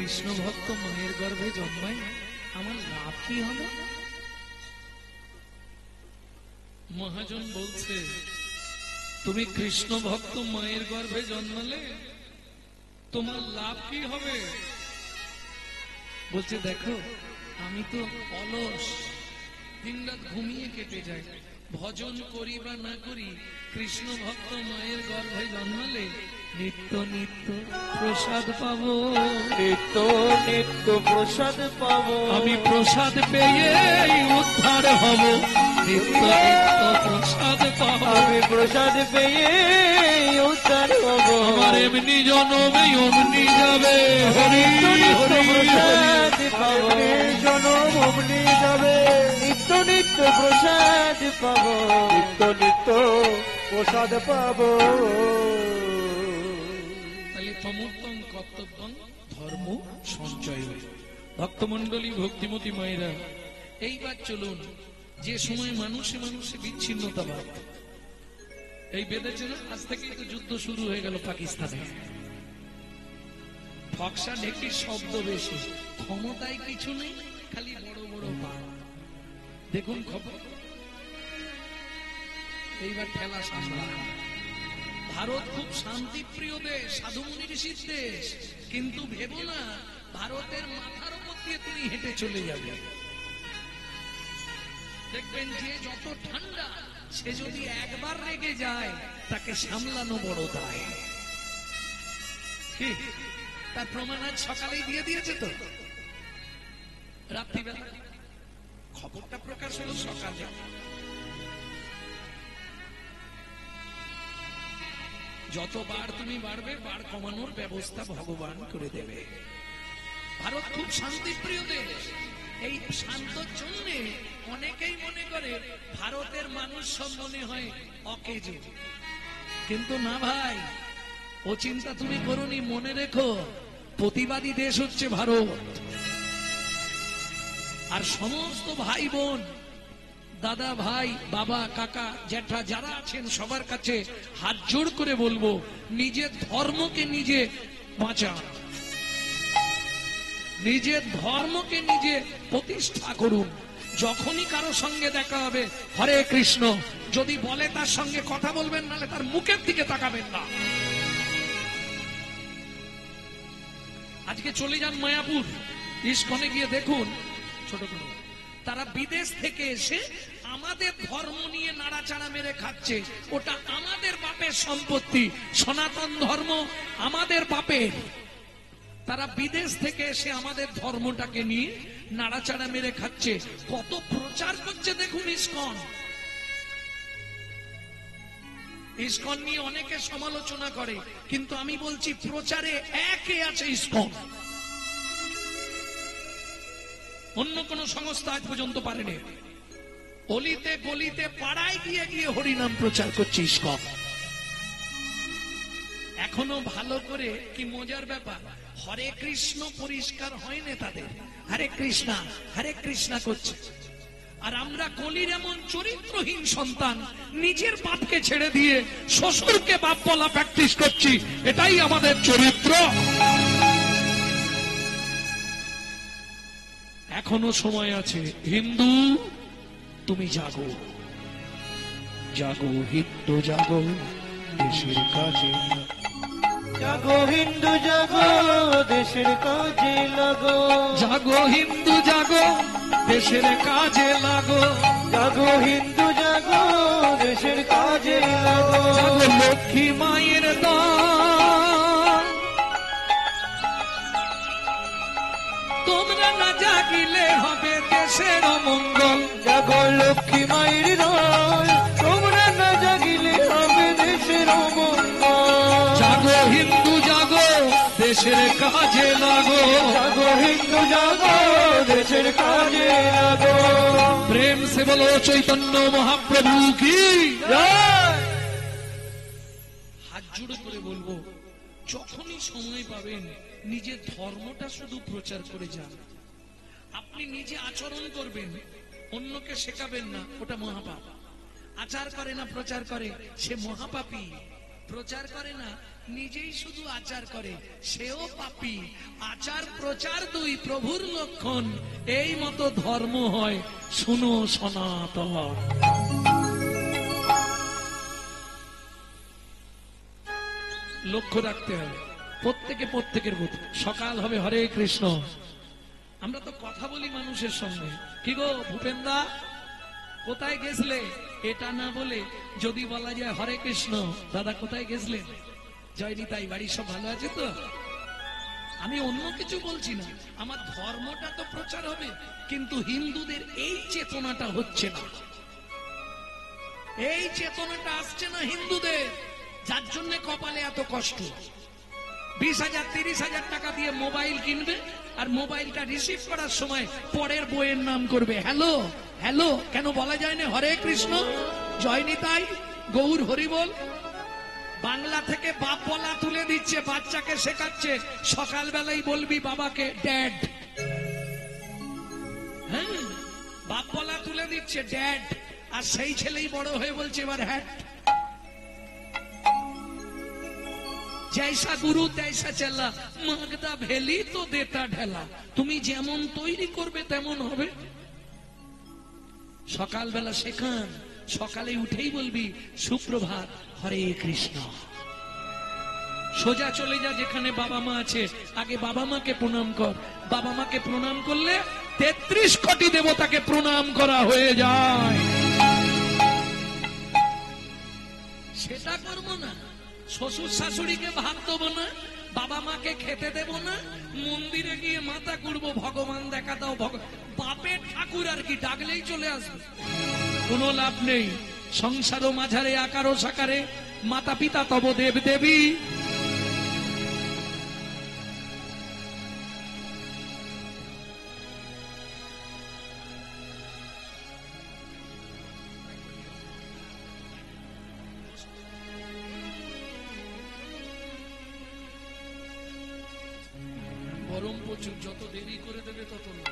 কৃষ্ণ ভক্ত মায়ের গর্ভে জন্মাই, আমার লাভ কি হবে? মহাজন বলছে, তুমি কৃষ্ণ ভক্ত মায়ের গর্ভে জন্মালে তোমার লাভ কি হবে? বলছে, দেখো আমি তো অলস, দিনরাত ঘুমিয়ে কেটে যায়। ভজন করি বা না করি, কৃষ্ণ ভক্ত মায়ের গর্ভে জন্মালে নিত্য নিত্য প্রসাদ পাবো, নিত্য নিত্য প্রসাদ পাবো। আমি প্রসাদ পেয়ে উদ্ধার হব, নিত্য নিত্য প্রসাদ পাবো। আমি প্রসাদ পেয়ে উদ্ধার হব। আমার এমনি জনমে অমনি যাবে, হরি নিত্য প্রসাদ পাবো। জনম অমনি যাবে, নিত্য নিত্য প্রসাদ পাবো। নিত্য নিত্য প্রসাদ পাবো। তাহলে তমোত্তম কর্তব্যং ধর্ম সঞ্চয়। ভক্তমন্ডলী, ভক্তিমতী মায়েরা, এইবার চলুন, যে সময় মানুষে মানুষে বিচ্ছিন্নতাবাদ এই বেঁধেছে না, আজ থেকেই তো যুদ্ধ শুরু হয়ে গেল পাকিস্তানে। ফক্সা ঢেকির শব্দ বেশি, ক্ষমতায় কিছু নেই, খালি বড় বড় বাদ। দেখুন খবর, এইবার ঠেলা সামলা। ভারত খুব শান্তিপ্রিয় দেশ, সাধুমুনি ঋষির দেশ, কিন্তু ভেবো না ভারতের মাথার উপর দিয়ে তুমি হেঁটে চলে যাবে। দেখবেন যে যত ঠান্ডা, সে যদি একবার রেগে যায় তাকে সামলানো বড় দায়। তার প্রমাণ আজ সকালেই দিয়ে দিয়েছে তো, রাত্রিবেলা খবরটা প্রকাশ হলো সকালে। যতবার তুমি বাড়বে, বার কমানোর ব্যবস্থা ভগবান করে দেবে। ভারত খুব শান্তিপ্রিয় দেশ, এই শান্তর জন্য অনেকেই মনে করে ভারতের মানুষ সব মনে হয় অকেজো, কিন্তু না ভাই, ও চিন্তা তুমি করোনি। মনে রেখো, প্রতিবাদী দেশ হচ্ছে ভারত। আর সমস্ত ভাই বোন, দাদা ভাই, বাবা, কাকা, জ্যাঠা যারা আছেন, সবার কাছে হাত জোড় করে বলবো, নিজের ধর্মকে নিজে বাঁচান, নিজের ধর্মকে নিজে প্রতিষ্ঠা করুন। যখনই কারো সঙ্গে দেখা হবে, হরে কৃষ্ণ যদি বলে তার সঙ্গে কথা বলবেন, নাহলে তার মুখের দিকে তাকাবেন না। আজকে চলে যান মায়াপুর, ইস্কনে গিয়ে দেখুন, ছোট করে তারা বিদেশ থেকে এসে আমাদের ধর্ম নিয়ে নাড়াচাড়া মেরে খাচ্ছে। ওটা আমাদের বাপের সম্পত্তি, সনাতন ধর্ম আমাদের বাপের। তারা বিদেশ থেকে এসে আমাদের ধর্মটাকে নিয়ে নাড়াচাড়া মেরে খাচ্ছে। কত প্রচার করছে দেখুন ইস্কন। ইস্কন নিয়ে অনেকে সমালোচনা করে, কিন্তু আমি বলছি প্রচারে একে আছে ইস্কন, অন্য কোন সংস্থা আজ পর্যন্ত পারেনি। অলিতে গলিতে পাড়ায় গিয়ে গিয়ে হরিনাম প্রচার করছে ইস্কন। এখনো ভালো করে, কি মজার ব্যাপার, হরে কৃষ্ণ পরিষ্কার হয়নি তাদের, হরে কৃষ্ণা করছে। আর আমরা কলির এমন চরিত্রহীন সন্তান, নিজের বাপকে ছেড়ে দিয়ে শ্বশুরকে বাপ বলা প্র্যাকটিস করছি। এটাই আমাদের চরিত্র। এখনো সময় আছে। হিন্দু তুমি জাগো, জাগো হিন্দু জাগো, দেশের কাজে জাগো হিন্দু জাগো, দেশের কাজে লাগো। জাগো হিন্দু জাগো, দেশের কাজে লাগো। জাগো হিন্দু জাগো, দেশের কাজে লাগো। জাগো লক্ষ্মী মায়ের দান, তোমরা না জাগিলে হবে দেশের অমঙ্গল। জাগো লক্ষ্মী মায়ের দান, তোমরা না জাগিলে হবে দেশের অমঙ্গল। জাগো হিন্দু জাগো, দেশের কাজে লাগো। জাগো হিন্দু জাগো, দেশের কাজে লাগো। প্রেম সে বলো চৈতন্য মহাপ্রভু কি জয়। হাত জোড়ে করে বলবো, যখনই সময় পাবেন নিজের ধর্মটা শুধু প্রচার করে যান। আপনি নিজে আচরণ করবেন, অন্যকে শেখাবেন না, ওটা মহাপাপ। আচার করে না প্রচার করে, সে মহাপাপী। প্রচার করে না, নিজেই শুধু আচার করে, সেও পাপী। আচার প্রচার দুই প্রভুর লক্ষণ, এই মতো ধর্ম হয়। শুনো সনাতন। লক্ষ্য রাখতে হবে, প্রত্যেকের প্রতি সকাল হবে হরে কৃষ্ণ। আমরা তো কথা বলি মানুষের সঙ্গে, কি গো ভূপেন্দা কোথায় গেছলে, এটা না বলে যদি বলা যায় হরে কৃষ্ণ, দাদা কোথায় গেছলেন, জয় নিতাই, বাড়ির সব ভালো আছে তো? আমি অন্য কিছু বলছি না, আমার ধর্মটা তো প্রচার হবে, কিন্তু হিন্দুদের এই চেতনাটা হচ্ছে না, এই চেতনাটা আসছে না হিন্দুদের, যার জন্য কপালে এত কষ্ট। 20,000 30,000 টাকা দিয়ে মোবাইল কিনবে, আর মোবাইলটা রিসিভ করার সময় পরের বইয়ের নাম করবে হ্যালো হ্যালো। কেন বলা যায় না হরে কৃষ্ণ, জয় নিতাই, গৌর হরিবল? বাংলা থেকে বাপ বলা তুলে দিচ্ছে, বাচ্চাকে শেখাচ্ছে সকালবেলাই বলবি বাবাকে ড্যাড। হ্যাঁ, বাপ বলা তুলে দিচ্ছে ড্যাড, আর সেই ছেলেই বড় হয়ে বলছে এবার হ্যাট। জৈসা গুরু তৈসা চেলা, মাগদা ভেলি তো দেতা ঢেলা। তুমি যেমন তৈরি করবে তেমন হবে। সকালবেলা শেখান, সকালে উঠেই বলবি সুপ্রভাত হরে কৃষ্ণ। সোজা চলে যা যেখানে বাবা মা আছে, আগে বাবা মাকে প্রণাম কর। বাবা মাকে প্রণাম করলে 33 কোটি দেবতাকে প্রণাম করা হয়ে যায়। সেটা করবো না, শ্বশুর শাশুড়িকে ভাত দেবো না, বাবা মাকে খেতে দেব না, মন্দিরে গিয়ে মাথা কুড়বো ভগবান দেখা দাও, বাপের ঠাকুর আর কি ডাকলেই চলে আসবে, কোনো লাভ নেই। সংসারও মাঝারে আকারও সাকারে, মাতা পিতা তব দেব দেবী। গরম প্রচুর, যত দেরি করে দেবে তত না।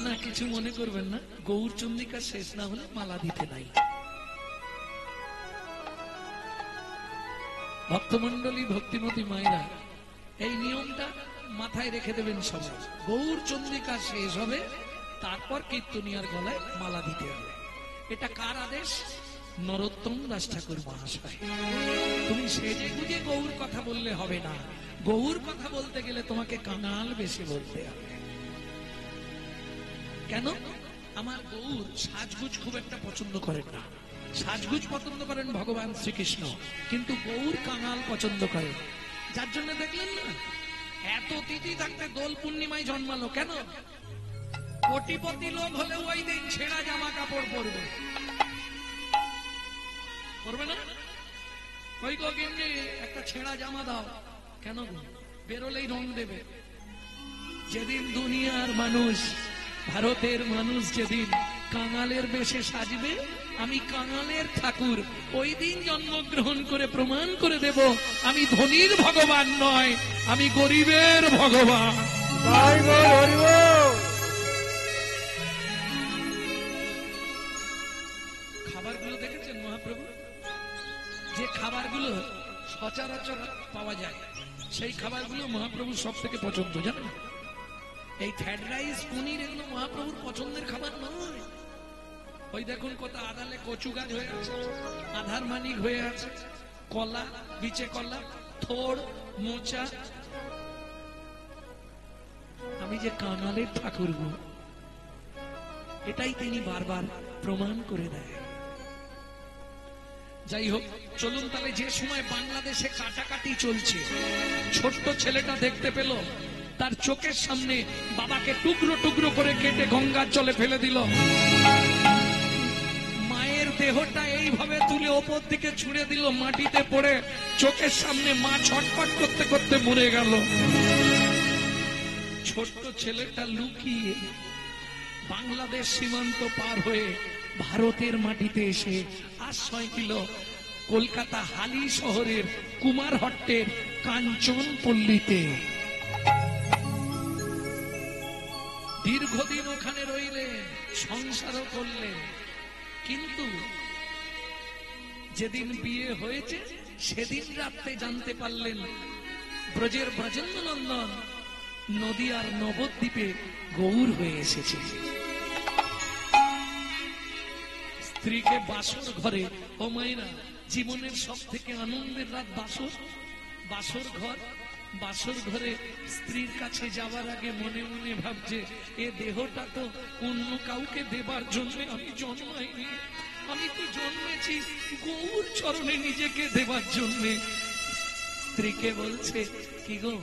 না কিছু মনে করবেন না, গৌর চন্দ্রিকা শেষ না হলে মালা দিতে নাই। ভক্তমন্ডলী ভক্তিমতী মায়েরা এই নিয়মটা মাথায় রেখে দেবেন সবাই। গৌর চন্দ্রিকা শেষ হবে, তারপর কীর্তনিয়ার গলায় মালা দিতে হবে। এটা কার আদেশ? নরোত্তম দাস ঠাকুর মহাশয়। তুমি সেজে গুজে গৌর কথা বললে হবে না, গৌর কথা বলতে গেলে তোমাকে কাঙাল বেশি বলতে হবে। কেন? আমার গৌর সাজগুজ খুব একটা পছন্দ করেন না। সাজগুজ পছন্দ করেন ভগবান শ্রীকৃষ্ণ, কিন্তু গৌর কাঙাল পছন্দ করেন। যার জন্য দেখলেন না, এত তিথি থাকতে দোল পূর্ণিমায় জন্মালো। কেন? কোটিপতি লোক হলে ওই দিন ছেঁড়া জামা কাপড় পরবে, করবে না? ওই গো গিন্নি একটা ছেঁড়া জামা দাও। কেন? বেরোলেই রং দেবে। যেদিন দুনিয়ার মানুষ, ভারতের মানুষ যেদিন কাঙালের বেশে সাজবে, আমি কাঙালের ঠাকুর, ওই দিন জন্মগ্রহণ করে প্রমাণ করে দেব আমি ধনীর ভগবান নয়, আমি গরিবের ভগবান। খাবারগুলো দেখেছেন মহাপ্রভু? যে খাবারগুলো সচরাচর পাওয়া যায়, সেই খাবারগুলো মহাপ্রভুর সব থেকে পছন্দ, জানেন? এই ফ্রাইড রাইস, পনির, এগুলো মহাপ্রভুর পছন্দের খাবার নয়। ওই দেখুন কত আদালে কচু গাছ হয়ে আছে, আধার মানিক হয়ে আছে, কলা, বিচে কলা, থোড়, মোচা। আমি যে কাঙালের ঠাকুর গো, এটাই তিনি বারবার প্রমাণ করে দেয়। যাই হোক, চলুন তাহলে। যে সময় বাংলাদেশে কাটাকাটি চলছে, ছোট্ট ছেলেটা দেখতে পেল তার চোখের সামনে বাবাকে টুকরো টুকরো করে কেটে গঙ্গার জলে ফেলে দিল। মায়ের দেহটা এইভাবে তুলে ওপর দিকে ছুঁড়ে দিল, মাটিতে পড়ে চোখের সামনে মা ছটফট করতে করতে মরে গেল। ছোট্ট ছেলেটা লুকিয়ে বাংলাদেশ সীমান্ত পার হয়ে ভারতের মাটিতে এসে আশ্রয় নিল কলকাতা হালি শহরের কুমারহট্টের কাঞ্চনপল্লীতে। দীর্ঘদিন ওখানে রইলেন, সংসারও করলেন, কিন্তু যেদিন বিয়ে হয়েছে সেদিন রাত্রে জানতে পারলেন ব্রজের ব্রজেন্দ্র নন্দন নদিয়ার নবদ্বীপে গৌর হয়ে এসেছে। স্ত্রীকে বাসর ঘরে, ও মায়েরা, জীবনের সব থেকে আনন্দের রাত বাসর, বাসর ঘর। বাসর ঘরে স্ত্রীর কাছে যাওয়ার আগে মনে মনে ভাবছে, এ দেহটা তো অন্য কাউকে দেবার জন্য আমি জন্মাইনি, আমি তো জন্মেছি গৌর চরণে নিজেকে দেবার জন্য। স্ত্রীকে বলছে, কি গো,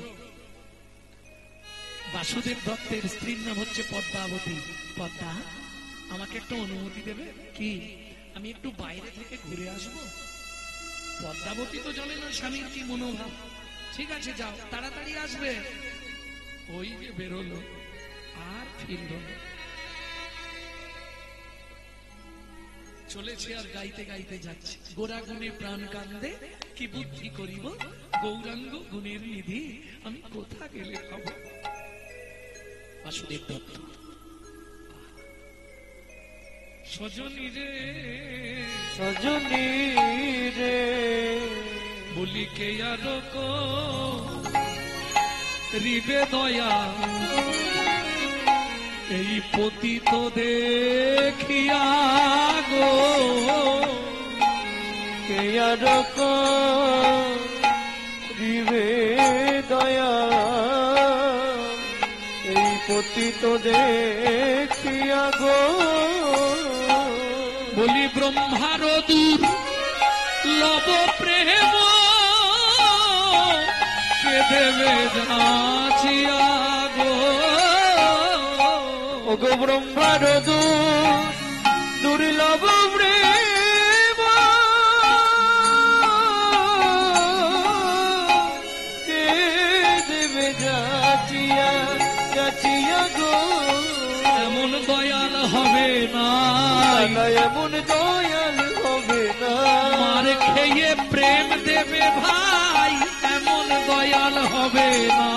বাসুদেব দত্তের স্ত্রীর নাম হচ্ছে পদ্মাবতী, পদ্মা আমাকে একটু অনুমতি দেবে কি, আমি একটু বাইরে থেকে ঘুরে আসবো। পদ্মাবতী তো জানে না স্বামীর কি মনোভাব। ঠিক আছে যাও, তাড়াতাড়ি আসবে। ওই যে বেরোলো, আর ফিরল না। চলেছে আর গাইতে গাইতে যাচ্ছে, গোরা গুণে প্রাণ কান্দে কি বুদ্ধি করিব, গৌরাঙ্গ গুণের নিধি আমি কোথা গেলে পাব। বাসুদেব দত্ত। সজনী রে, সজনী রে, বলি কে আর রিবে দয়া, এই পতিত দেখিয়া গো, কে আর করিবে দয়া, এই পতিত দেখিয়া গো। বলি ব্রহ্মার দূর লব প্রেম কে দেবে যাচিয়া গো। ওগো ব্রহ্মার দুর্লভ প্রেম কে দেবে যাচিয়া, যাচিয়া গো। এমন দয়াল হবে না, এমন দয়াল হবে না, মার খেয়ে প্রেম দেবে ভাই, এমন দয়াল হবে না।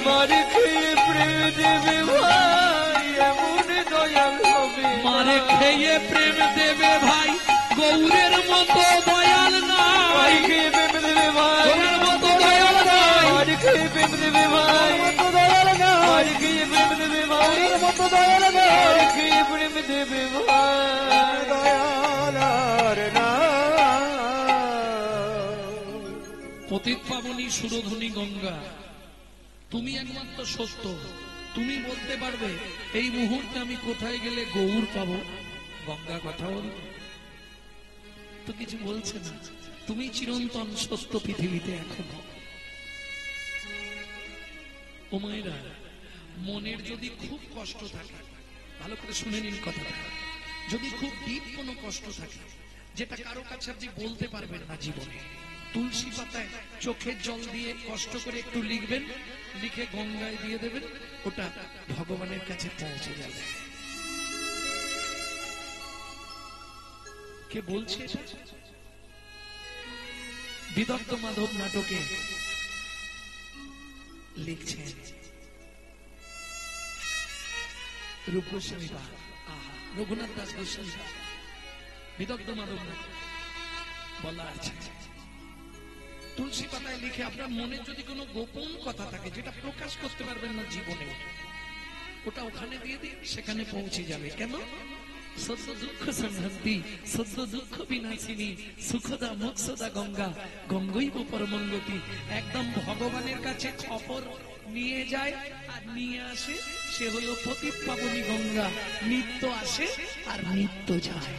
মার খেয়ে প্রেম দেবে ভাই, এমন দয়াল হবে না। মার খেয়ে প্রেম দেবে ভাই, গৌরের মতো দয়াল নাই। খেয়ে প্রেম দেবে ভাই, গৌরের মতো দয়াল নাই। মার খেয়ে প্রেম দেবে ভাই, মতো দয়াল না। মার খেয়ে প্রেম দেবে ভাই, মতো দয়াল না। মার খেয়ে প্রেম দেবে ভাই, দয়াল আর না। পতিত পাবনী সুরধনী গঙ্গা, তুমি একমাত্র সত্য। তুমি বলতে পারবে এই মুহূর্তে আমি কোথায় গেলে গৌর পাবো। গঙ্গা কথা বল তো, কিছু বলছে না। তুমি চিরন্তন সত্য পৃথিবীতে এখনো। ও মায়েরা, মনের যদি খুব কষ্ট থাকে, ভালো করে শুনে নিন কথাটা, যদি খুব ডিপ কোনো কষ্ট থাকে যেটা কারো কাছে আপনি বলতে পারবেন না জীবনে, তুলসী পাতায় চোখের জল দিয়ে কষ্ট করে একটু লিখবেন, লিখে গঙ্গায় দিয়ে দেবেন, ওটা ভগবানের কাছে পৌঁছে যাবে। কে বলছে এটা? বিদগ্ধ মাধব নাটকে লিখছেন রূপ গোস্বামী বা রঘুনাথ দাস গোস্বামী, বিদগ্ধ মাধব নাটক বলা আছে। তুলসী পাতায় লিখে, আপনার মনে যদি কোনো গোপন কথা থাকে যেটা প্রকাশ করতে পারবেন না জীবনে, ওটা ওখানে দিয়ে দিন, সেখানে পৌঁছে যাবে। কেন? সদ্য দুঃখ সংহন্তি, সদ্য দুঃখ বিনাশিনী, সুখদা মোক্ষদা গঙ্গা, গঙ্গৈব পরমঙ্গতি। একদম ভগবানের কাছে খবর নিয়ে যায় আর নিয়ে আসে, সে হলো পতিত পাবনী গঙ্গা। নিত্য আসে আর নিত্য যায়।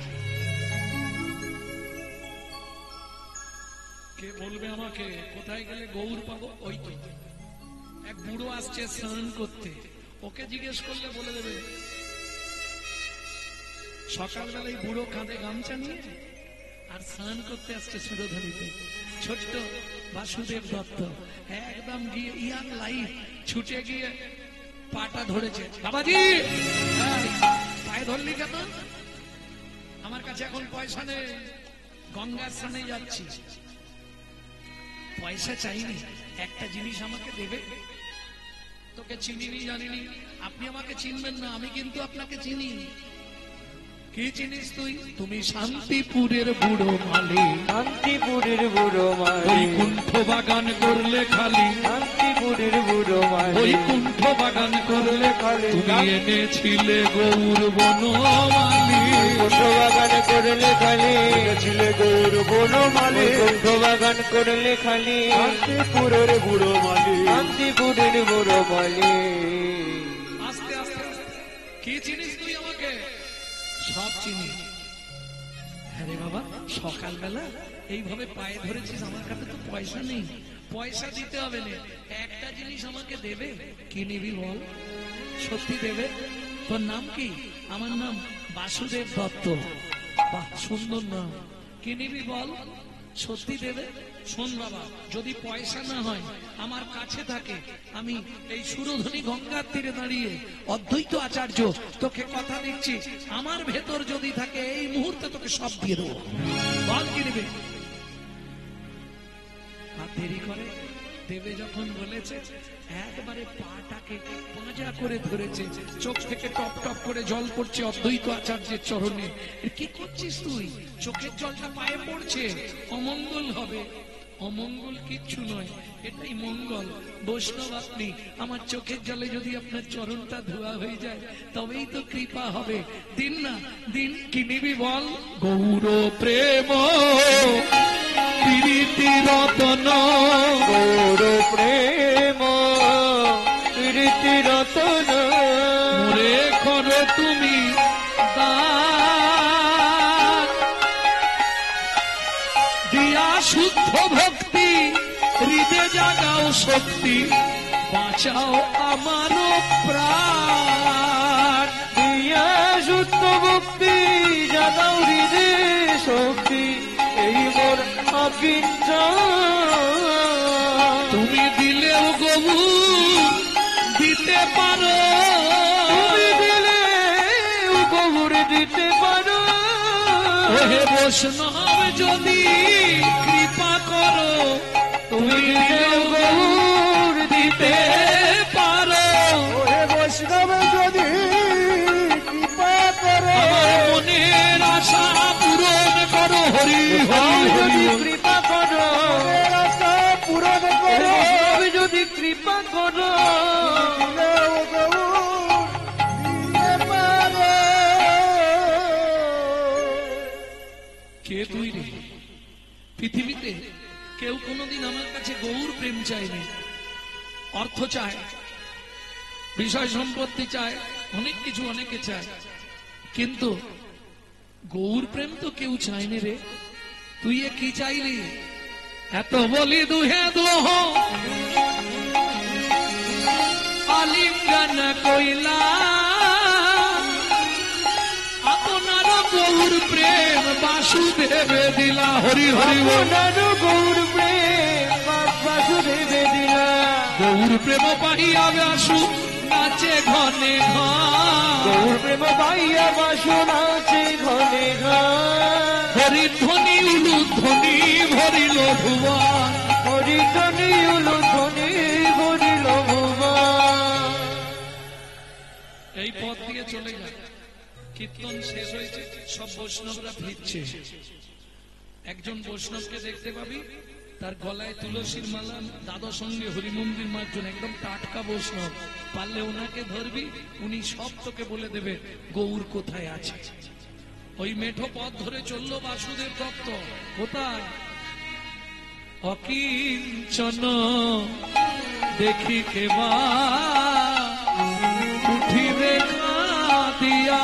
কে বলবে আমাকে কোথায় গেলে গৌর পাবো? ওই তো এক বুড়ো আসছে স্নান করতে, ওকে জিজ্ঞেস করলে বলে দেবে। সকালবেলায় বুড়ো কাঁধে গামছা নিয়ে আর স্নান করতে আসছে সুরধনীতে, ছোট্ট বাসুদেব দত্ত একদম গিয়ে ইয়াং লাইফ ছুটে গিয়ে পাটা ধরেছে। বাবাজি, পায়ে ধরলি কেন? আমার কাছে এখন পয়সা নেই, গঙ্গার স্নানে যাচ্ছি। পয়সা চাইনি, একটা জিনিস আমাকে দেবে। তোকে চিনিনি জানিনি, আপনি আমাকে চিনবেন না, আমি কিন্তু আপনাকে চিনি। কি জিনিস তুই? তুমি শান্তিপুরের বুড়ো মালি, শান্তিপুরের বুড়ো মালি, বৈকুণ্ঠ বাগান করলে খালি, শান্তিপুরের বুড়ো মালি, বৈকুণ্ঠ বাগান করলে খালি। তুমি এনেছিলে গৌর বনমালী। বৈকুণ্ঠ বাগান করলে খালি, ছিলে গৌর বনমালী, বৈকুণ্ঠ বাগান করলে খালি, শান্তিপুরের বুড়ো মালি। শান্তিপুরের বুড়ো মালি। আস্তে আস্তে আস্তে। কি চিনিস তুই আমাকে? সব চিনি। আরে বাবা, সকালবেলা এইভাবে পায়ে ধরেছিস, আমার কাছে তো পয়সা নেই, পয়সা দিতে হবে না, একটা জিনিস আমাকে দেবে। কি নিবি বল? সত্যি দেবে? তোর নাম কি? আমার নাম বাসুদেব দত্ত। বাহ, সুন্দর নাম। কি নিবি বল? সত্যি দেবে? শোন বাবা, যদি পয়সা না হয় আমার কাছে থাকে, আমি এই সুরধনী গঙ্গার তীরে দাঁড়িয়ে অদ্বৈত আচার্য তোকে কথা দিচ্ছি, আমার ভেতর যদি থাকে এই মুহূর্তে তোকে সব দিয়ে দেবো। বল কি নেবে? আর দেরি করে দেবে যখন বলেছে, একবারে পাটাকে পাঁজা করে ধরেছে, চোখ থেকে টপ টপ করে জল পড়ছে অদ্বৈত আচার্যের চরণে। কি করছিস তুই? চোখের জলটা পায়ে পড়ছে, অমঙ্গল হবে। অমঙ্গল কিচ্ছু নয়, এটাই মঙ্গল। বৈষ্ণব আপনি, আমার চোখের জলে যদি আপনার চরণটা ধোয়া হয়ে যায় তবেই তো কৃপা হবে। দিন না দিন। কি নিবি বল? গৌর প্রেম প্রীতি রতন, গৌর প্রেম প্রীতি রতন, মোরে করো তুমি দান, দিয়া শুদ্ধ ভক্তি, হৃদে জাগাও শক্তি, বাঁচাও আমার প্রাণ। দিয়া শুদ্ধ ভক্তি, জাগাও হৃদে শক্তি, এই মোর অবিঞ্চন। তুমি দিলেও গবু দিতে পারো, তুমি দিলে গৌর দিতে পারো। ওহে বৈষ্ণব যদি কৃপা করো, তুমি দিলেও গৌর দিতে পারো। ওহে বৈষ্ণব যদি কৃপা করো, আমার মনের আশা পূরণ করো। হরি হরি যদি হরি। কৃপা করো, মনের আশা পূরণ করো, তুমি যদি কৃপা করো, দিলেও গৌর দিতে পারো। কে তুই রে? পৃথিবীতে কেউ কোনোদিন আমার কাছে গৌর প্রেম চায়নি। অর্থ চায়, বিষয় সম্পত্তি চায়, অনেক কিছু অনেকে চায়, কিন্তু গৌর প্রেম তো কেউ চায়নি রে। তুই এ কি চাইলি? এত বলি দুহে দোহ আলিঙ্গন কইলা, আপনার গৌর প্রেম বাসুদেবে দিলা। হরি হরি বল। আপনার গৌর প্রেম বাসুদেবে দিলা। গৌর প্রেম পাইয়া বাসু নাচে ঘনে ঘন, গৌর প্রেম পাইয়া বাসু নাচে ঘনে ঘন। হরিধ্বনি উলুধ্বনি ভরিল ভুবন। হরিধ্বনি উলুধ্বনি ভরিল ভুবন। এই পথ দিয়ে চলে যায়, কীর্তন শেষ হয়েছে, সব বৈষ্ণবরা ফিরছে। একজন বৈষ্ণবকে দেখতে পাবি, তার গলায় তুলসীর মালা, দাদা সঙ্গে হরিমন্দির মার্জন, একদম টাটকা বৈষ্ণব। পারলে ওনাকে ধরবি, উনি সব তোকে বলে দেবে গৌর কোথায় আছে। ওই মেঠো পথ ধরে চললো বাসুদেব দত্ত। কোথায়? অকিঞ্চন দেখি কেবা উঠিবে দিয়া,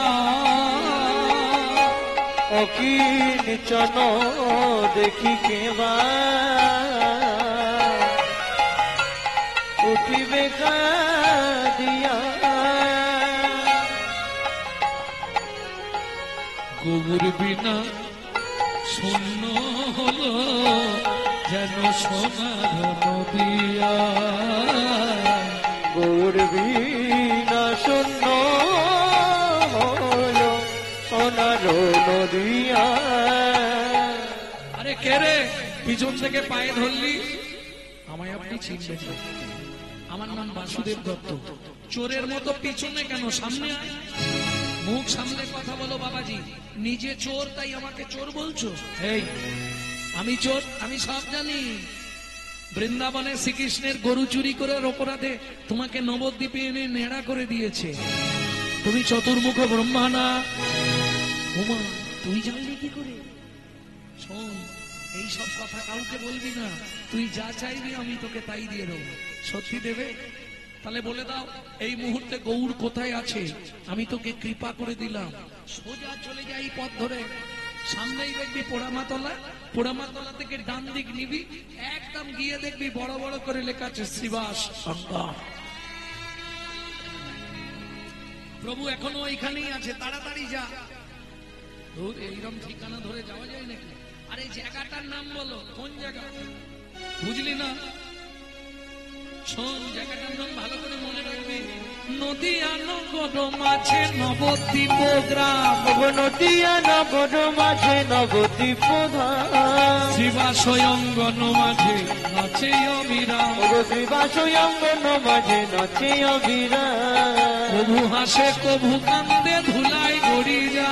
অকিঞ্চন দেখি কেবা উঠিবে দিয়া। গৌর বিনা শূন্য হলো যেন সোনার নদিয়া। গৌর বিনা শূন্য হলো সোনার নদিয়া। আরে কে রে? পিছন থেকে পায়ে ধরলি? আমায় আপনি চিনবেন না। আমার নাম বাসুদেব দত্ত। চোরের মতো পিছনে কেন, সামনে আয়। মুখ সামনে কথা বলো বাবাজি। নিজে চোর তাই আমাকে চোর বলছো? এই আমি চোর? আমি সব জানি। বৃন্দাবনে শ্রীকৃষ্ণের গরু চুরি করার অপরাধে তোমাকে নবদ্বীপে এনে নেড়া করে দিয়েছে। তুমি চতুর্মুখ ব্রহ্মা না? ওমা, তুই জানলি কি করে? শোন, এই সব কথা কাউকে বলবি না। তুই যা চাইবি আমি তোকে তাই দিয়ে দেবো। সত্যি দেবে? তাহলে বলে দাও এই মুহূর্তে গৌর কোথায় আছে। আমি তোকে কৃপা করে দিলাম। সোজা চলে যাই পথ ধরে, সামনেই দেখবি পোড়ামাতলা। পোড়ামাতলা থেকে ডান দিক নিবি, একদম গিয়ে দেখবি বড় বড় করে লেখা আছে শ্রীবাস সঙ্গম। প্রভু এখনো এখানেই আছে, তাড়াতাড়ি যা। ধুর, এইরকম ঠিকানা ধরে যাওয়া যায় নাকি? আরে জায়গাটার নাম বলো, কোন জায়গা? বুঝলি না? শোন, জায়গাটার নাম ভালো করে মনে রাখবি। নদিয়া নগর মাঝে নবদ্বীপ গ্রাম। নদিয়া নগর মাঝে নবদ্বীপ ধাম। শিবাশয়ঙ্গন মাঝে নাচে অবিরাম। শিবাশয়ঙ্গন মাঝে নাচে অবিরাম। কভু হাসে কভু কান্দে ধুলাই গড়ি যা।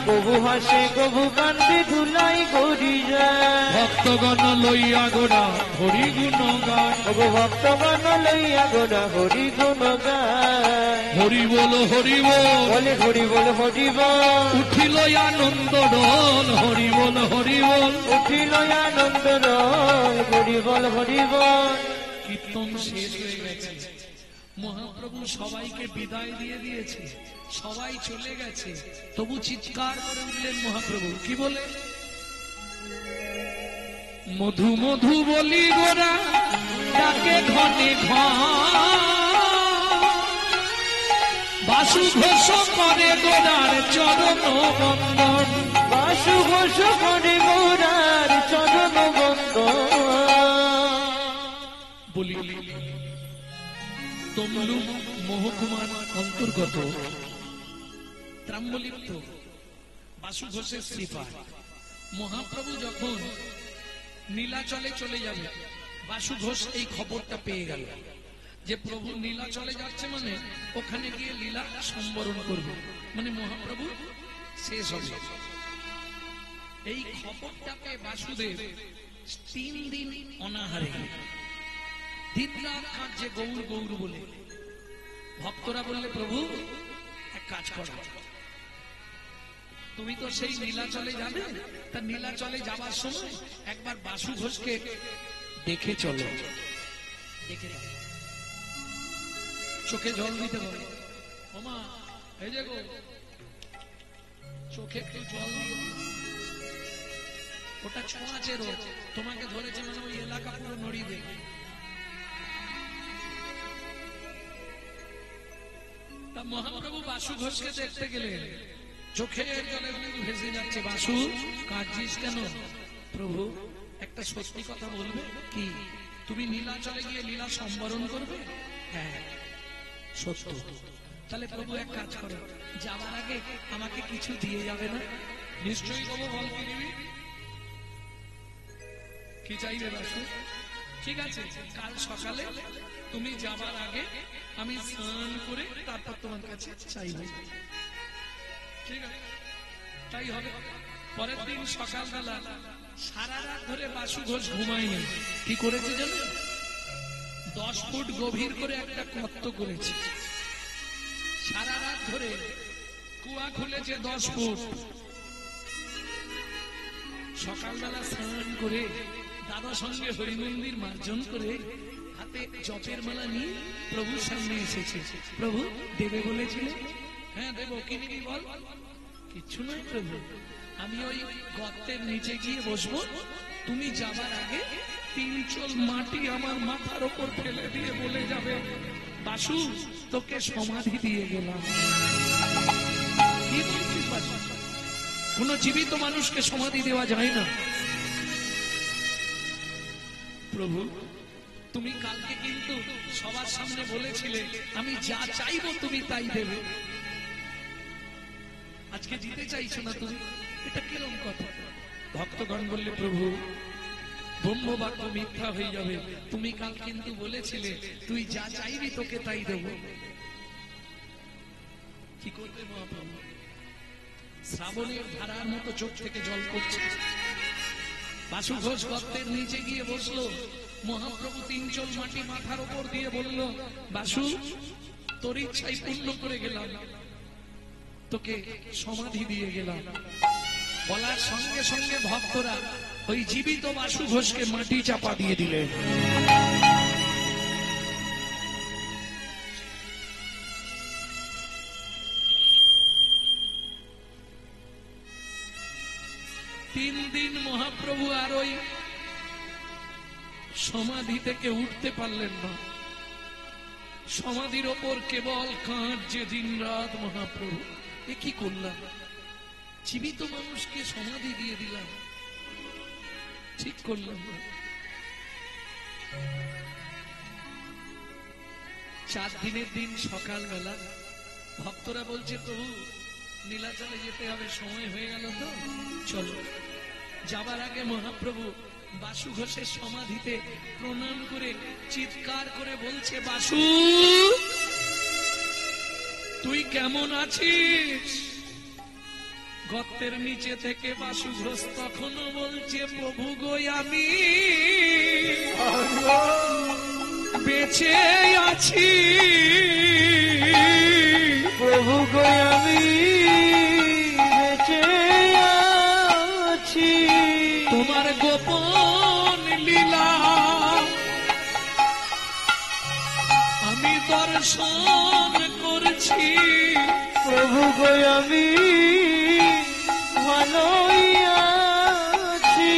কভু হাসে কভু কান্দে ধুলাই গড়ি যায়। ভক্তগণ লইয়া গোড়া হরি গুণ গায়। ভক্তগণ লইয়া গোড়া হরি গুণ গায়। হরি বল হরি বল, বলে হরি বল হরি বল। উঠিল আনন্দ ডোল। হরি বল হরি বল, উঠিল আনন্দ রোল। হরি বল হরি বল। কীর্তন শেষ হয়ে গেছে। মহাপ্রভু সবাইকে বিদায় দিয়ে দিয়েছে, সবাই চলে গেছে। তবু চিৎকার করে উঠলেন মহাপ্রভু, কি বলে? মধু মধু বলি গোরা ডাকে ঘনে ঘন। বাসু ঘোষ করে গোরার চরণ বন্দন। বাসু ঘোষ করে গোরার চরণ বন্দন। বলি তমলুক মহকুমার অন্তর্গত ত্রাম্বলিপ্ত বাসু ঘোষের শ্রীপাদ মহাপ্রভু যখন নীলাচলে চলে যাবে, বাসু ঘোষ এই খবরটা পেয়ে গেল যে প্রভু নীলাচলে যাচ্ছে, মানে ওখানে গিয়ে লীলা সম্বরণ করবে, মানে মহাপ্রভু শেষ হবে। এই খবরটা পেয়ে বাসুদেব 3 দিন অনাহারে দিনরাত কাঁদছে গৌর গৌর বলে। ভক্তরা বললে, প্রভু এক কাজ করো, তুমি তো সেই নীলাচলে যাবে, তা নীলাচলে যাবার সময় একবার বাসু ঘোষকে দেখে চলো। দেখে চোখে জল দিতে বলো। ওমা, এই যে গো, চোখে একটু জল দিয়ে ওটা ছোঁয়াচে রোগ, তোমাকে ধরেছে মানে ওই এলাকা পুরো নড়িয়ে দেবে। তা মহাপ্রভু বাসু ঘোষকে দেখতে গেলেন, চোখে জলে ভেসে যাচ্ছে। বাসু, কাঁদছিস কেন? প্রভু একটা সত্যি কথা বলবে কি? তুমি নীলাচলে গিয়ে লীলা সম্বরণ করবে? হ্যাঁ সত্য। তাহলে প্রভু এক কাজ করো, যাওয়ার আগে আমাকে কিছু দিয়ে যাবে না? নিশ্চয়ই দেবো, বল কি নিবি? কি চাইবে বাসু? ঠিক আছে, কাল সকালে তুমি যাবার আগে আমি স্নান করে তারপর তোমার কাছে চাইব। ঠিক আছে, তাই হবে। পরের দিন সকালবেলা সারা রাত ধরে বাসু ঘোষ ঘুমায়নি। কি করেছে জানো? 10 ফুট গভীর করে একটা গর্ত করেছে। সারা রাত ধরে কুয়া খুলেছে 10 ফুট। সকালবেলা স্নান করে দাদার সঙ্গে হরিমন্দির মার্জন করে হাতে জপের মালা নিয়ে প্রভুর সামনে এসেছে। প্রভু দেবে বলেছিলে? হ্যাঁ দেবো। কি নিবি বল? কিচ্ছু নয় প্রভু, আমি ওই গর্তের নিচে গিয়ে বসবো, তুমি যাবার আগে 3 চোল মাটি আমার মাথার ওপর ফেলে দিয়ে বলে যাবে, বাসু তোকে সমাধি দিয়ে গেলাম। কি বলছিস বাসু? কোন জীবিত মানুষকে সমাধি দেওয়া যায় না। প্রভু তুমি কালকে কিন্তু সবার সামনে বলেছিলে আমি যা চাইবো তুমি তাই দেবে। আজকে দিতে চাইছো না তুমি, এটা কিরকম কথা? ভক্তগণ বললে, প্রভু ব্রহ্মবাক্য মিথ্যা হয়ে যাবে। তুমি কাল কিন্তু বলেছিলে তুই যা চাইবি তোকে তাই দেব। কি করবে মহাপ্রভু? শ্রাবণের ধারার মতো চোখ থেকে জল পড়ছে। বাসু ঘোষ গর্তের নিচে গিয়ে বসলো। মহাপ্রভু 3 চোল মাটি মাথার উপর দিয়ে বলল, বাসু, তোর ইচ্ছাই পূর্ণ করে গেলাম, তোকে সমাধি দিয়ে গেলাম। বলার সঙ্গে সঙ্গে ভক্তরা ওই জীবিত বাসু ঘোষকে মাটি চাপা দিয়ে দিলেন। তিন দিন মহাপ্রভু আর ওই সমাধি থেকে উঠতে পারলেন না। সমাধির ওপর কেবল কাঁদছে দিন রাত মহাপ্রভু। এ কি করলাম? জীবিত মানুষকে সমাধি দিয়ে দিলাম, ঠিক করলাম না। 4 দিনের দিন সকালবেলা ভক্তরা বলছে, প্রভু নীলাচলে যেতে হবে, সময় হয়ে গেল তো চলো। যাবার আগে মহাপ্রভু বাসু ঘোষের সমাধিতে প্রণাম করে চিৎকার করে বলছে, বাসু তুই কেমন আছিস? গর্তের নিচে থেকে বাসু ঘোষ তখনও বলছে, প্রভু গো আমি বেঁচে আছি, প্রভু গো আমি বেঁচে আছি, তোমার গোপন লীলা আমি দর্শন করছি, প্রভু গো আমি ভালোই আছি,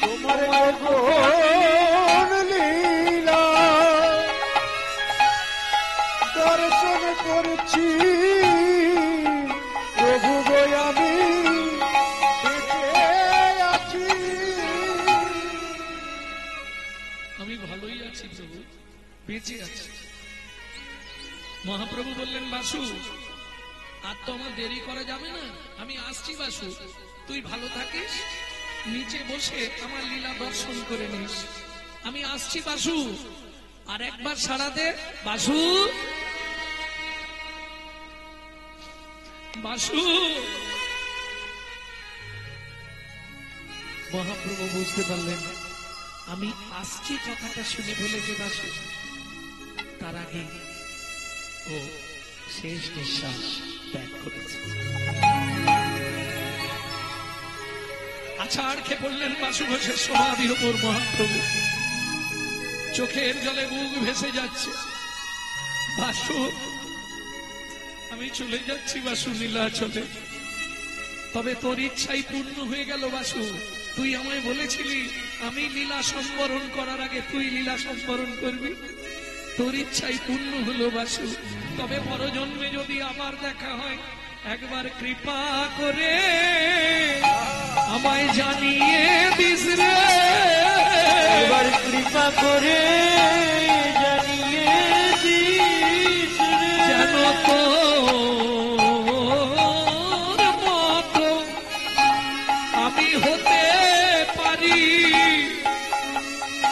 তোমার গোপন লীলা দর্শন করছি, প্রভু গো আমি বেঁচে আছি। আমি ভালোই আছি প্রভু, বেঁচে আছি। মহাপ্রভু বললেন, বাসু আর তো আমার দেরি করা যাবে না, আমি আসছি বাসু, তুই ভালো থাকিস, নিচে বসে আমার লীলা দর্শন করে নিস, আমি আসছি বাসু। আর একবার সাড়া দে বাসু, বাসু। মহাপ্রভু বুঝতে পারলেন আমি আসছি কথাটা শুনে ফেলেছে বাসু, তার আগে ও শেষ নিঃশ্বাস ত্যাগ করেছে। আছাড় খেয়ে পড়লেন বাসু ঘোষের সমাধির ওপর মহাপ্রভু। চোখের জলে বুক ভেসে যাচ্ছে। বাসু আমি চলে যাচ্ছি বাসু নীলাচলে, তবে তোর ইচ্ছাই পূর্ণ হয়ে গেল বাসু। তুই আমায় বলেছিলি আমি লীলা সম্বরণ করার আগে তুই লীলা সম্বরণ করবি, তোর ইচ্ছাই পূর্ণ হলো বাসু। তবে পরজন্মে যদি আবার দেখা হয়, একবার কৃপা করে আমায় জানিয়ে দিস রে, একবার কৃপা করে জানিয়ে দিস রে, যেন তোর মতো আমি হতে পারি,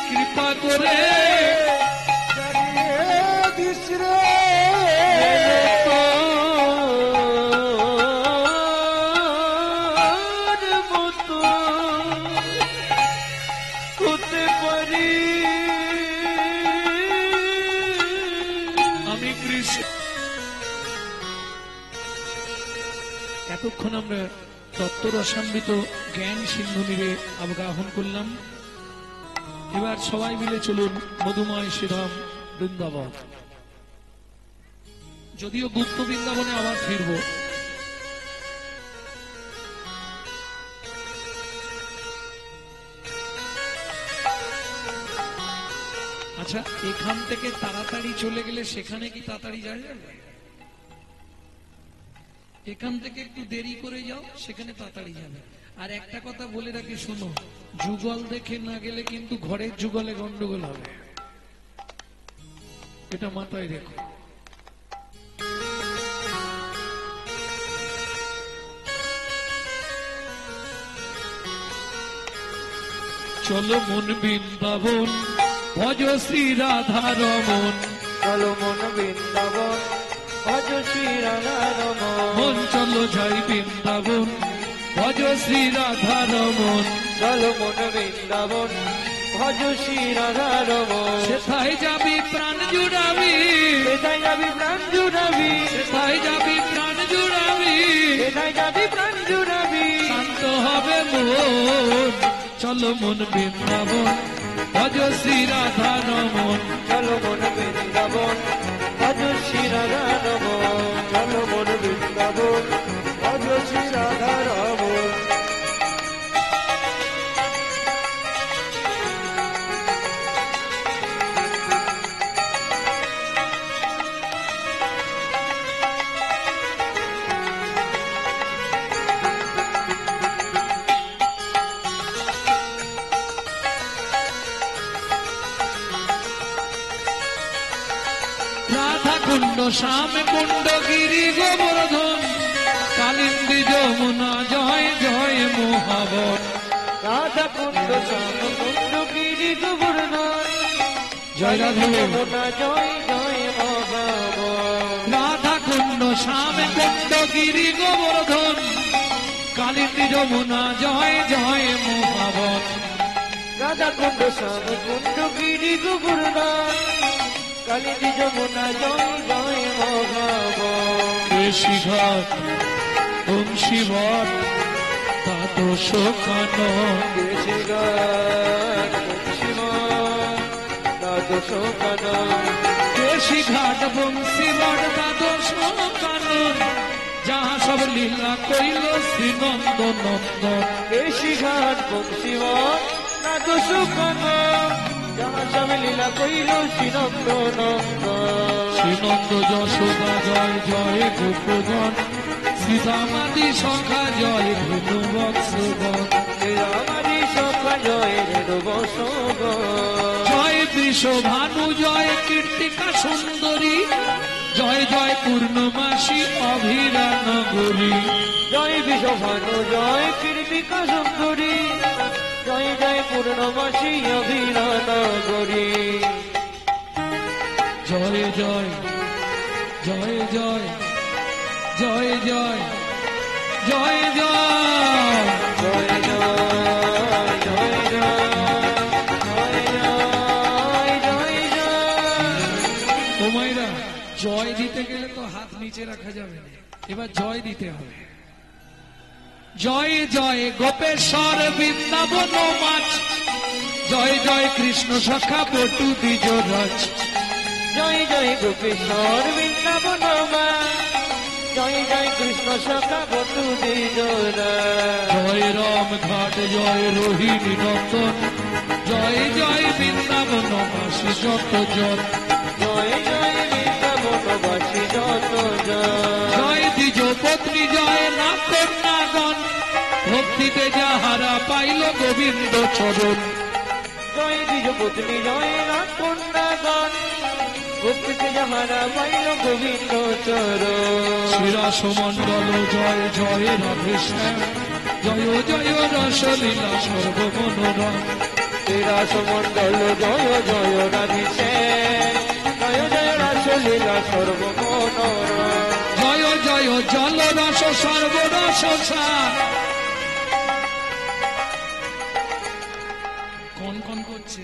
কৃপা করে জানিয়ে দিস রে, হতে পারি আমি কৃষ্ণ। এতক্ষণ আমরা তত্ত্বরসান্বিত জ্ঞান সিন্ধু নিরে আবগাহন করলাম। এবার সবাই মিলে চলুন মধুময় শ্রীধাম বৃন্দাবন। যদিও গুপ্ত বৃন্দাবনে আবার ফিরব। আচ্ছা, এখান থেকে তাড়াতাড়ি চলে গেলে সেখানে কি তাড়াতাড়ি যাওয়া যাবে? এখান থেকে একটু দেরি করে যাও, সেখানে তাড়াতাড়ি যাবে। আর একটা কথা বলে রাখি, শোনো, যুগল দেখে না গেলে কিন্তু ঘরের যুগলে গন্ডগোল হবে, এটা মাথায় রেখো। চলো মন বৃন্দাবন, ভজ শ্রী রাধা রমন, চলো মন বৃন্দাবন, ভজ শ্রী রাধা রমন মন চলো যাই বৃন্দাবন ভজ শ্রী রাধা রমন চলো মন বৃন্দাবন ভজ শ্রী রাধা রমন সেথায় যাবি প্রাণ জুড়াবি সেটাই যাবি প্রাণ জুড়াবি সেথায় যাবি প্রাণ জুড়াবি সেটাই যাবি প্রাণ জুড়াবি শান্ত হবে মন চলো মন বৃন্দাবন ভজ শ্রী রাধা রমন চলো মন বৃন্দাবন ভজ শ্রী রাধা রমন চলো মন বৃন্দাবন ভজ শ্রী রাধা রমন রাধা কুণ্ড শ্যাম কুণ্ড গিরি গোবর্ধন কালিন্দী যমুনা জয় জয় মোহাবন রাধা কুণ্ড শ্যাম কুণ্ড গিরি গোবর্ধন জয় রাধে যমুনা জয় জয় ভগবান রাধা কুণ্ড শ্যাম কুণ্ড গিরি গোবর্ধন কালিন্দী যমুনা জয় জয় মোহাবন রাধা কুণ্ড শ্যাম কুণ্ড গিরি গোবর্ধন কালিন্দী যমুনা জয় জয় ভগবান বেশি ঘাট বংশীবট তাত শোকান দেশে গান শিবন নাদ শোকান বেশি ঘাট বংশীবট তাত শোকান যাহা সব লীলা কইল শ্রীনন্দ নন্দন দেশি ঘাট বংশীবন নাদ শোকান যাহা সব লীলা কইল শ্রীনন্দ নন্দন শ্রীনন্দ যশোদা জয় জয় গোপগণ শ্রীরামাদি সখা জয় ধনু বৎসগণ রামারি সখা জয় রেণু বসগণ জয় বৃষভানু জয় কীর্তিকা সুন্দরী জয় জয় পূর্ণমাসী অভিরা নগরী জয় বিশ্বভানু জয় কীর্তিকা সুন্দরী জয় জয় পূর্ণমাসী অভিরান গরি জয় জয় জয় জয় জয় জয় জয় জয় জয় জয় জয় জয় জয় জয় জয় ও মাইরা জয় দিতে গেলে তো হাত নিচে রাখা যাবে না এবার জয় দিতে হবে জয় জয় গোপেশ্বর বৃন্দাবন মাছ জয় জয় কৃষ্ণ সখা বটু দ্বিজরাজ জয় জয় গোপেশ্বর বৃন্দাবন মা জয় জয় কৃষ্ণ সখা বটু দ্বিজরা জয় রাম ঘাট জয় রোহিণী নন্দন জয় জয় বৃন্দাবন মাসি যত জন জয় জয় বৃন্দাবনবাসী যত জন জয় দ্বিজ পত্নী জয় না কন্যাগণ ভক্তিতে যাহারা পাইল গোবিন্দ চরণ জয় দ্বিজ পত্নী জয় না কন্যাগণ ভক্তিতে যাহারা পাইল গোবিন্দ চরণ শ্রীরাস মণ্ডল জয় জয় রাধে শ্যাম জয় জয় রসলীলা সর্বমনোরম রাস মন্ডল জয় জয় রাধিছে জয় জয় রাসলীলা সর্বমনোরম জয় জয় জল রস সর্বরস সার কোন কোন করছে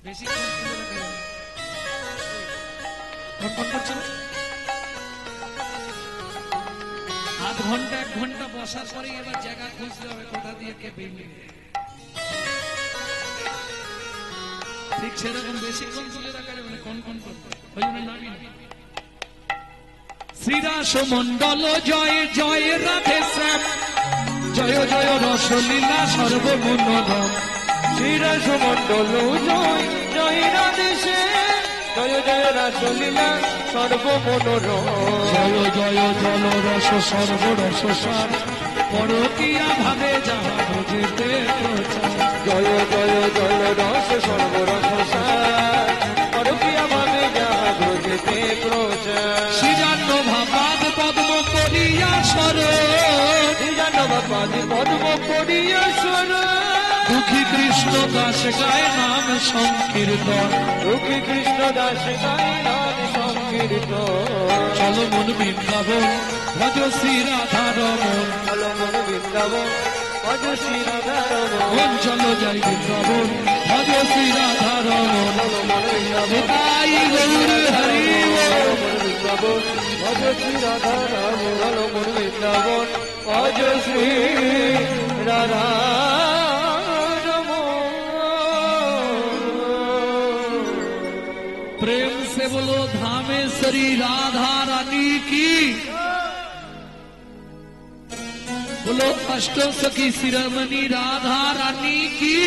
বেশি কোন কোন করছে না? আধ ঘন্টা 1 ঘন্টা বসার পরে এবার জায়গা খুঁজতে হবে কোথা দিয়ে কে বেরিয়ে ঠিক সেরকম বেশিক্ষণ তুলে রাখা যাবে না কোন কোন করবে ওই জন্য নামি না শ্রীরাস মণ্ডল জয় জয় রাধে শ্যাম জয় জয় রসলীলা সর্বমনোরম শ্রীরাস মন্ডল জয় জয় রাধেশে জয় জয় রাসলীলা সর্বমনোরম জয় জয় জল রস সর্বরস সার পরকিয়া ভাবে যাহা বুঝিতে প্রচার জয় জয় জয় রস সর্বরস সার পরকিয়া ভাবে যাহা ব্রজেতে প্রচার শ্রীজান্ন ভাবাদ পদ্ম করিয়া সর শ্রীজানব পাদি পদ্ম করিয়া স্বর দুঃখী কৃষ্ণ দাস গায় নাম সংকীর্তন, দুঃখী কৃষ্ণ দাস গায় নাম সংকীর্তন। চলো মন বৃন্দাবন ভজ শ্রী রাধা রমন, চলো মন বৃন্দাবন ভজ শ্রী রাধা রমন। মন চলো যাই বৃন্দাবন ভজ শ্রী রাধা রমন। চলো মন বৃন্দাবন তাই গৌর হরি চলো মন বৃন্দাবন ভজ শ্রী রাধা রমন। চলো মন বৃন্দাবন ভজ শ্রী রাধা प्रेम से बोलो धामेश्वरी राधा रानी की, बोलो अष्टो सखी शिरोमणि राधा रानी की।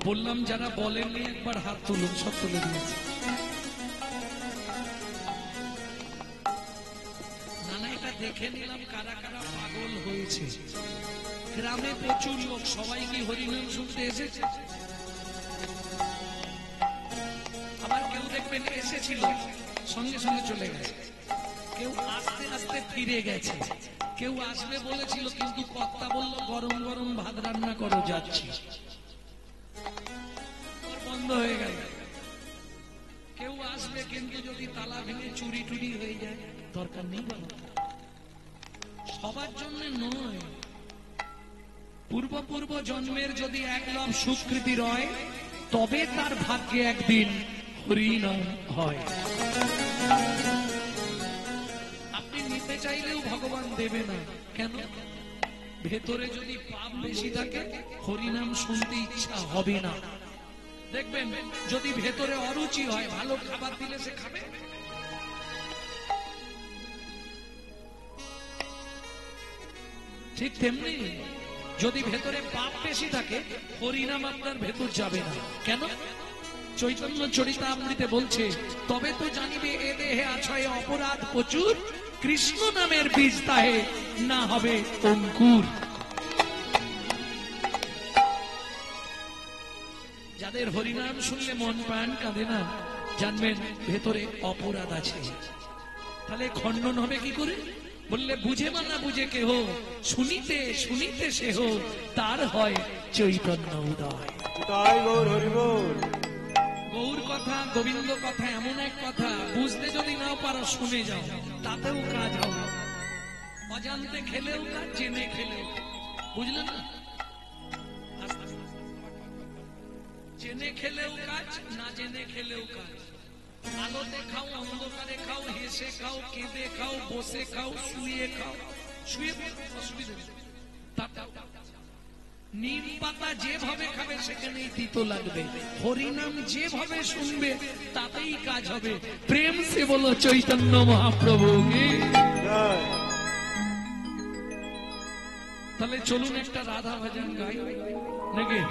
বললাম যারা বলেননি একবার হাত তুলুন, সব তুলে দিয়েছে। দেখে নিলাম কারা কারা পাগল হয়েছে। গ্রামে প্রচুর লোক, সবাই কি হরিনাম শুনতে এসেছে? আবার কেউ দেখবেন এসেছিল সঙ্গে সঙ্গে চলে গেছে, কেউ আস্তে আস্তে ফিরে গেছে, কেউ আসবে বলেছিল কিন্তু কর্তা বলল গরম গরম ভাত রান্না করো, যাচ্ছি, বন্ধ হয়ে গেল। কেউ আসবে কিন্তু যদি তালা ভেঙে চুরি টুরি হয়ে যায়, দরকার নেই বলো। সবার জন্য নয়, পূর্ব জন্মের যদি এক লব সুকৃতি রয়, তবে তার ভাগ্যে একদিন হরিনাম হয়। আপনি নিতে চাইলেও ভগবান দেবে না। কেন? ভেতরে যদি পাপ বেশি থাকে হরিনাম শুনতে ইচ্ছা হবে না। দেখবেন যদি ভেতরে অরুচি হয়, ভালো খাবার দিলে সে খাবে। ঠিক তেমনি যদি ভেতরে পাপ বেশি থাকে হরিনাম আপনার ভেতর যাবে না। কেন? চৈতন্য চরিতামৃতে বলছে, তবে তো জানিবে এ দেহে আছয় অপরাধ প্রচুর, কৃষ্ণ নামের বীজ তাহে না হবে অঙ্কুর। যাদের হরিনাম শুনলে মন প্রাণ কাঁদে না, জানবেন ভেতরে অপরাধ আছে। তাহলে খণ্ডন হবে কি করে? বললে বুঝে বা না বুঝে কেহ, শুনিতে শুনিতে সেহ তার হয় চৈতন্য উদয়। তাই গৌর হরি বল। গৌর কথা, গোবিন্দ কথা এমন এক কথা, বুঝতে যদি নাও পারো শুনে যাও, তাতেও কাজ হবে। অজান্তে খেলেও কাজ, জেনে খেলেও। বুঝলে না? জেনে খেলেও কাজ, না জেনে খেলেও কাজ। আলোতে খাও, অন্ধকারে খাও, হেসে খাও, কেঁদে খাও, বসে খাও, শুয়ে খাও, শুয়ে অসুবিধা নেই। নিম পাতা যেভাবে খাবে সেখানেই তিতো লাগবে, হরিনাম যেভাবে শুনবে তাতেই কাজ হবে। প্রেম সে বলো চৈতন্য মহাপ্রভু। তাহলে চলুন একটা রাধা ভজন গাই নাকি?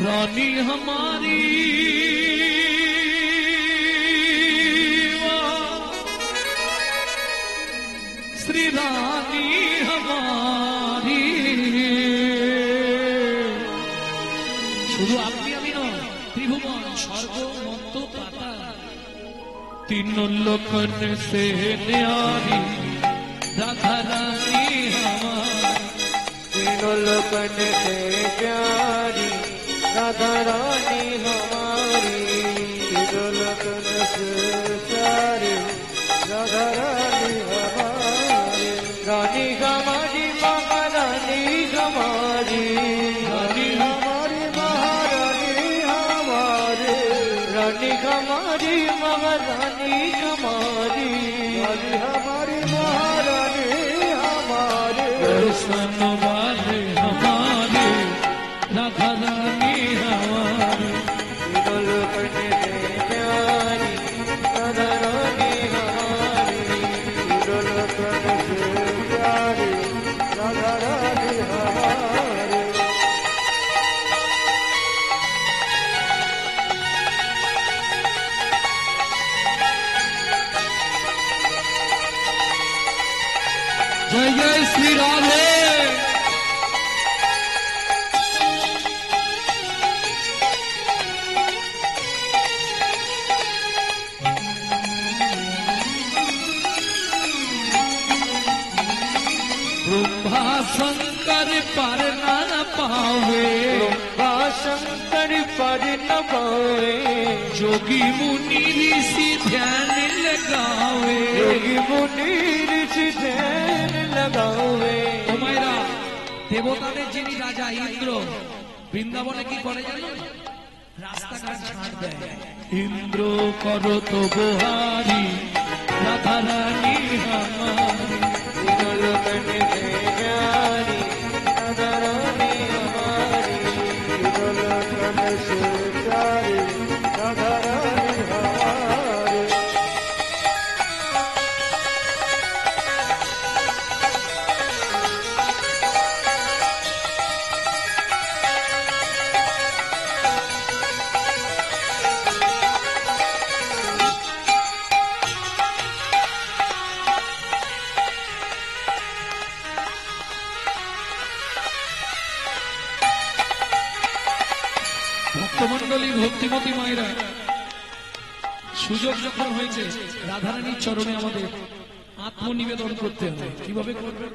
रानी हमारी श्री रानी हमारी, शुरू आपनी अभी न त्रिभुवन स्वर्ग मत पाता, तीनों लोकन से न्यारी राधा रानी हमारी, तीनों लोकन से प्यारी राधा रानी हमारी, तीनों लोकन से प्यारी राधा रानी हमारी। रानी हमारी महारानी हमारी, रानी हमारी महारानी हमारी, रानी हमारी महारानी हमारी, रानी हमारी महारानी हमारी। दर्शन वाले हमारे राधा रानी हमारी, तीनों लोकन से प्यारी राधा रानी हमारी, तीनों लोकन से प्यारी राधा रानी हमारी। जय जय श्री राधे। ब्रह्मा शंकर पर न पावे, शंकर पर न पावे, जोगी मुनि ऋषि ध्यान लगावे, योगी मुनि ऋषि ध्यान लगावे। ও মায়েরা, দেবতাদের যিনি রাজা ইন্দ্র বৃন্দাবনে কি করে জানো? রাস্তাঘাট ঝাড় দেয়। ইন্দ্র করো তো বহারি রাধা রানী আমারি, তিনলোকন में न्यारी राधा रानी हमारी, त्रिलोकन से प्यारी राधा रानी हमारी। ভক্তমন্ডলী ভক্তিমতী মায়েরা, সুযোগ যখন হয়েছে রাধারানীর চরণে আমাদের আত্মনিবেদন করতে হবে। কিভাবে করবে?